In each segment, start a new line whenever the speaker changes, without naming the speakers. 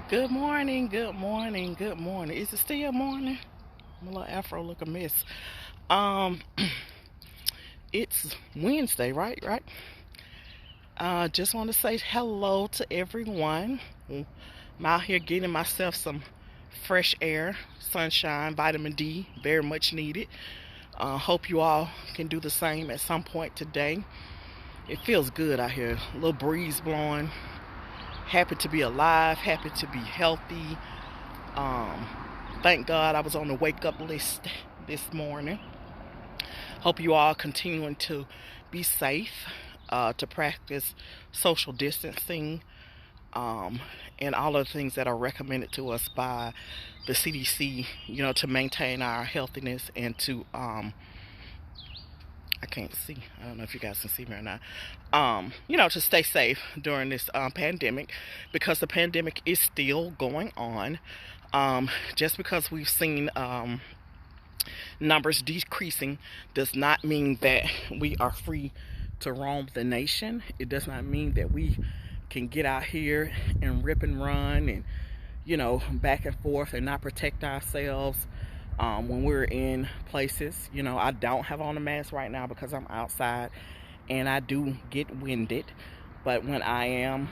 Good morning, good morning, good morning. Is it still morning? I'm a little afro look a mess. Um, it's Wednesday, right? Just want to say hello to everyone. I'm out here getting myself some fresh air, sunshine, vitamin D, very much needed. Hope you all can do the same at some point today. It feels good out here. A little breeze blowing. Happy to be alive, happy to be healthy. Um, Thank God I was on the wake up list this morning. Hope you all continuing to be safe, to practice social distancing, um, and all of the things that are recommended to us by the CDC, to maintain our healthiness and to, I can't see, I don't know if you guys can see me or not, to stay safe during this pandemic because the pandemic is still going on. Just because we've seen numbers decreasing does not mean that we are free to roam the nation. It does not mean that we can get out here and rip and run and, back and forth and not protect ourselves when we're in places. I don't have on a mask right now because I'm outside and I do get winded. But when I am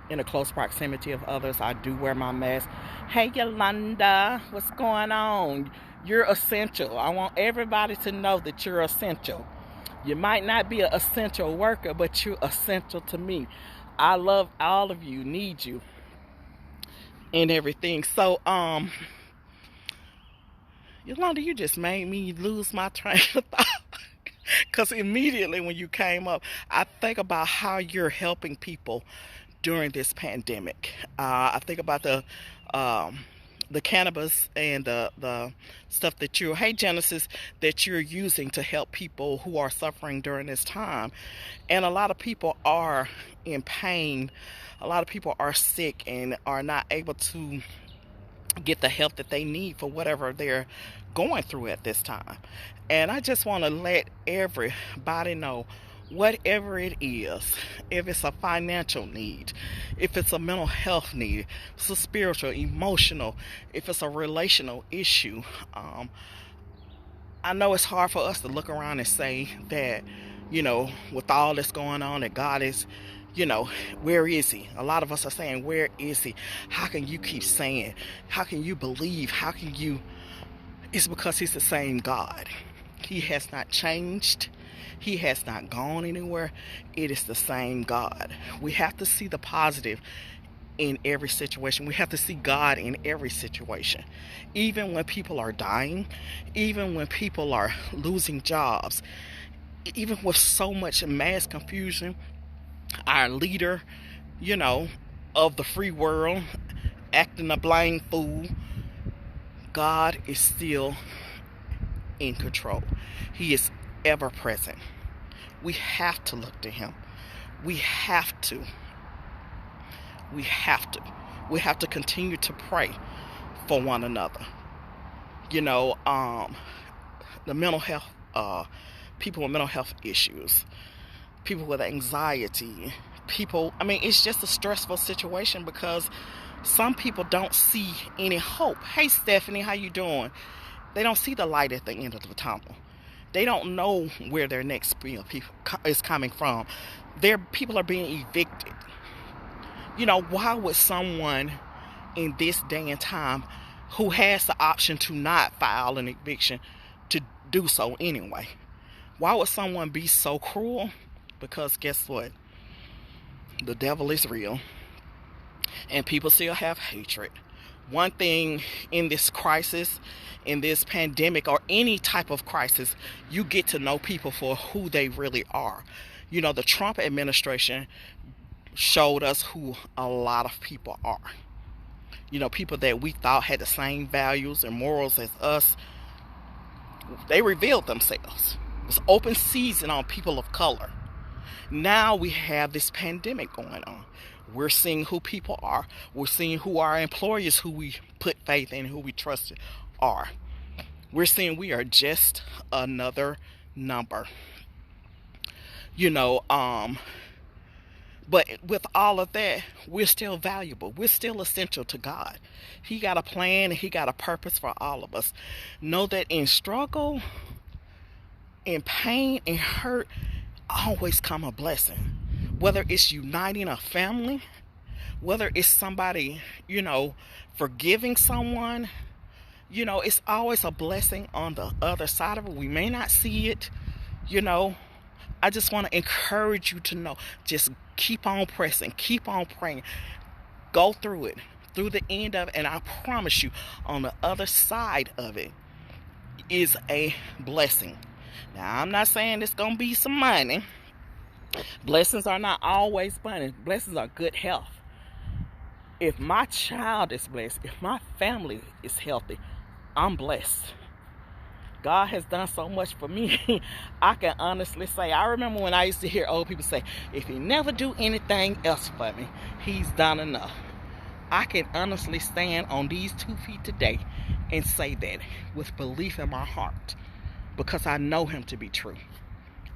in a close proximity of others, I do wear my mask. Hey, Yolanda, what's going on? You're essential. I want everybody to know that you're essential. You might not be an essential worker, but you're essential to me. I love all of you, need you, and everything. So, Yolanda, you just made me lose my train of thought. Because immediately when you came up, I think about how you're helping people during this pandemic. I think about the cannabis and the stuff that hey Genesis, that you're using to help people who are suffering during this time. And a lot of people are in pain. A lot of people are sick and are not able to get the help that they need for whatever they're going through at this time. And I just want to let everybody know, whatever it is, if it's a financial need, if it's a mental health need, if it's a spiritual, emotional, if it's a relational issue, I know it's hard for us to look around and say that, with all this going on, that God is, where is he? A lot of us are saying, where is he? How can you keep saying? How can you believe? How can you? It's because he's the same God. He has not changed. He has not gone anywhere. It is the same God. We have to see the positive in every situation. We have to see God in every situation. Even when people are dying, even when people are losing jobs, even with so much mass confusion, our leader, of the free world, acting a blind fool, God is still in control. He is ever present. We have to look to him. We have to. We have to. We have to continue to pray for one another. The mental health, people with mental health issues, people with anxiety, it's just a stressful situation because some people don't see any hope. Hey, Stephanie, how you doing? They don't see the light at the end of the tunnel. They don't know where their next meal is coming from. People are being evicted. Why would someone in this day and time who has the option to not file an eviction to do so anyway? Why would someone be so cruel? Because guess what? The devil is real. And people still have hatred. One thing in this crisis, in this pandemic, or any type of crisis, you get to know people for who they really are. The Trump administration showed us who a lot of people are. People that we thought had the same values and morals as us, they revealed themselves. It was open season on people of color. Now we have this pandemic going on. We're seeing who people are. We're seeing who our employers, who we put faith in, who we trusted, are. We're seeing we are just another number. But with all of that, we're still valuable. We're still essential to God. He got a plan and He got a purpose for all of us. Know that in struggle, in pain, and hurt, always come a blessing. Whether it's uniting a family, whether it's somebody, forgiving someone, it's always a blessing on the other side of it. We may not see it, I just want to encourage you to know, just keep on pressing, keep on praying, go through it, through the end of it, and I promise you, on the other side of it is a blessing. Now, I'm not saying it's going to be some money. Blessings are not always money. Blessings are good health. If my child is blessed, if my family is healthy, I'm blessed. God has done so much for me. I can honestly say, I remember when I used to hear old people say, if He never do anything else for me, He's done enough. I can honestly stand on these 2 feet today and say that with belief in my heart, because I know Him to be true.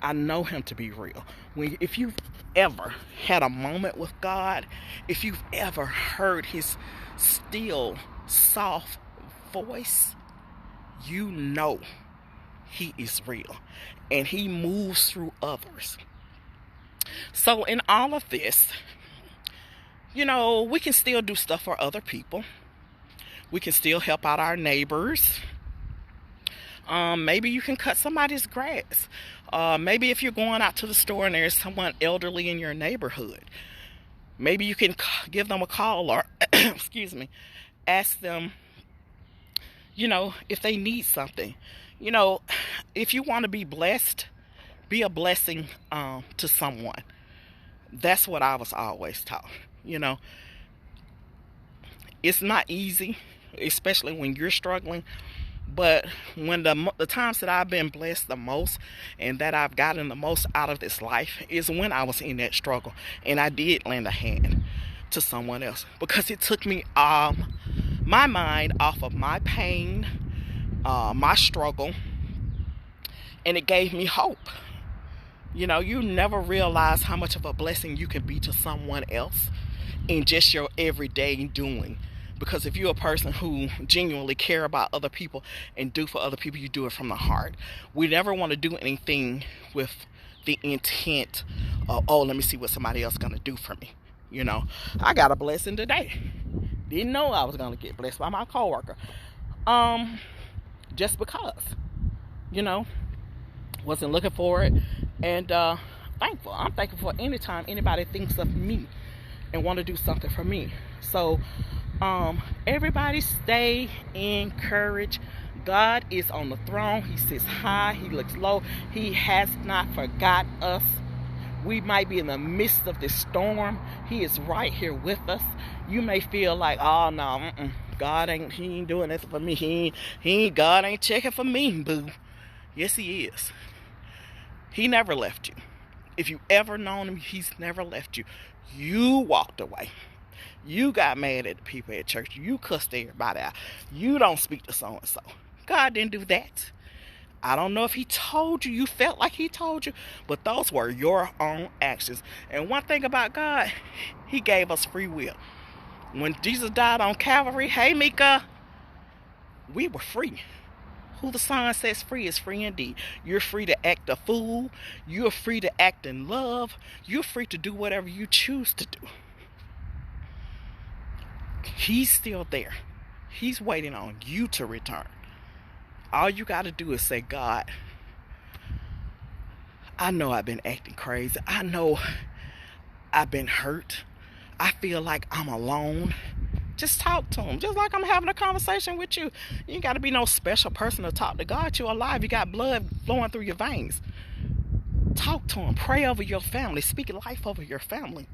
I know Him to be real. If you've ever had a moment with God, if you've ever heard His still, soft voice, you know He is real and He moves through others. So in all of this, we can still do stuff for other people. We can still help out our neighbors. Maybe you can cut somebody's grass. Maybe if you're going out to the store and there's someone elderly in your neighborhood, maybe you can give them a call or, ask them, if they need something. If you want to be blessed, be a blessing to someone. That's what I was always taught. It's not easy, especially when you're struggling. But when the times that I've been blessed the most and that I've gotten the most out of this life is when I was in that struggle and I did lend a hand to someone else, because it took me my mind off of my pain, my struggle, and it gave me hope. You never realize how much of a blessing you can be to someone else in just your everyday doing. Because if you're a person who genuinely care about other people and do for other people, you do it from the heart. We never want to do anything with the intent of, let me see what somebody else is going to do for me. I got a blessing today. Didn't know I was going to get blessed by my coworker. Just because, wasn't looking for it. And thankful. I'm thankful for any time anybody thinks of me and want to do something for me. So, everybody stay encouraged. God is on the throne. He sits high. He looks low. He has not forgot us. We might be in the midst of this storm. He is right here with us. You may feel like, oh no, God he ain't doing this for me. God ain't checking for me, boo. Yes, He is. He never left you. If you ever known Him, He's never left you. You walked away. You got mad at the people at church. You cussed everybody out. You don't speak to so-and-so. God didn't do that. I don't know if He told you. You felt like He told you. But those were your own actions. And one thing about God, He gave us free will. When Jesus died on Calvary, hey, Mika, we were free. Who the Son sets free is free indeed. You're free to act a fool. You're free to act in love. You're free to do whatever you choose to do. He's still there. He's waiting on you to return. All you got to do is say, God, I know I've been acting crazy. I know I've been hurt. I feel like I'm alone. Just talk to Him. Just like I'm having a conversation with you. You ain't got to be no special person to talk to God. You're alive. You got blood flowing through your veins. Talk to Him. Pray over your family. Speak life over your family.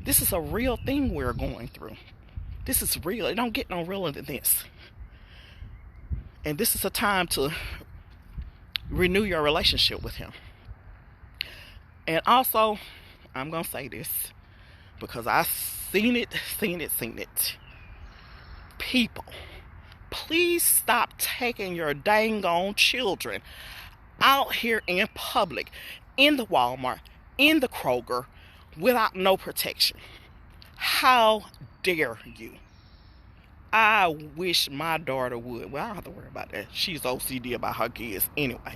This is a real thing we're going through. This is real. It don't get no realer than this. And this is a time to renew your relationship with Him. And also, I'm going to say this because I've seen it. People, please stop taking your dang on children out here in public, in the Walmart, in the Kroger, without no protection. How dare you? I wish my daughter would. Well, I don't have to worry about that. She's OCD about her kids anyway.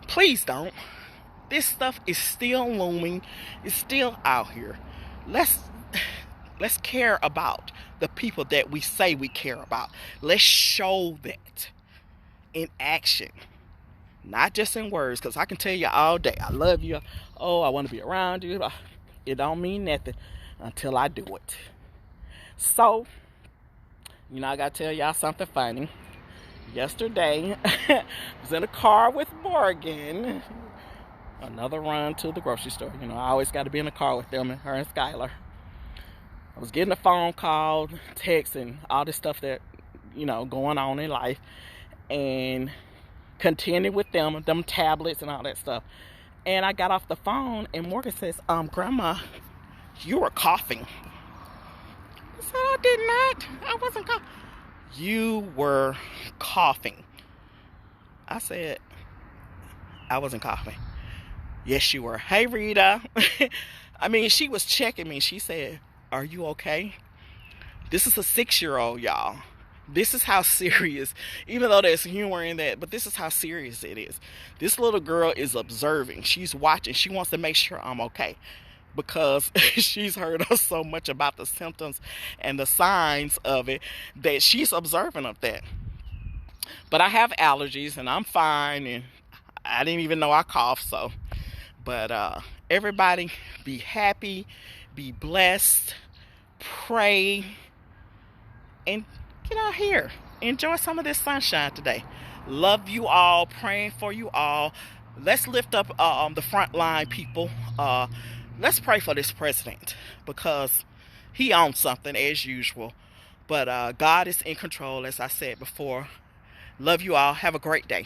Please don't. This stuff is still looming. It's still out here. Let's care about the people that we say we care about. Let's show that in action, not just in words. Because I can tell you all day, I love you. Oh, I want to be around you. It don't mean nothing until I do it. So, I got to tell y'all something funny. Yesterday, I was in a car with Morgan. Another run to the grocery store. I always got to be in the car with them, her and Skylar. I was getting a phone call, text, and all this stuff that, going on in life. And contending with them tablets and all that stuff. And I got off the phone, and Morgan says, Grandma, you were coughing. I said, I did not. I wasn't coughing. You were coughing. I said, I wasn't coughing. Yes, you were. Hey, Rita. She was checking me. She said, are you okay? This is a 6-year-old, y'all. This is how serious, even though there's humor in that, but this is how serious it is. This little girl is observing. She's watching. She wants to make sure I'm okay, because she's heard us so much about the symptoms and the signs of it that she's observant of that. But I have allergies and I'm fine, and I didn't even know I coughed. So, but everybody be happy, be blessed, pray, and get out here. Enjoy some of this sunshine today. Love you all, praying for you all. Let's lift up the frontline people. Let's pray for this president, because he owns something as usual. But God is in control, as I said before. Love you all. Have a great day.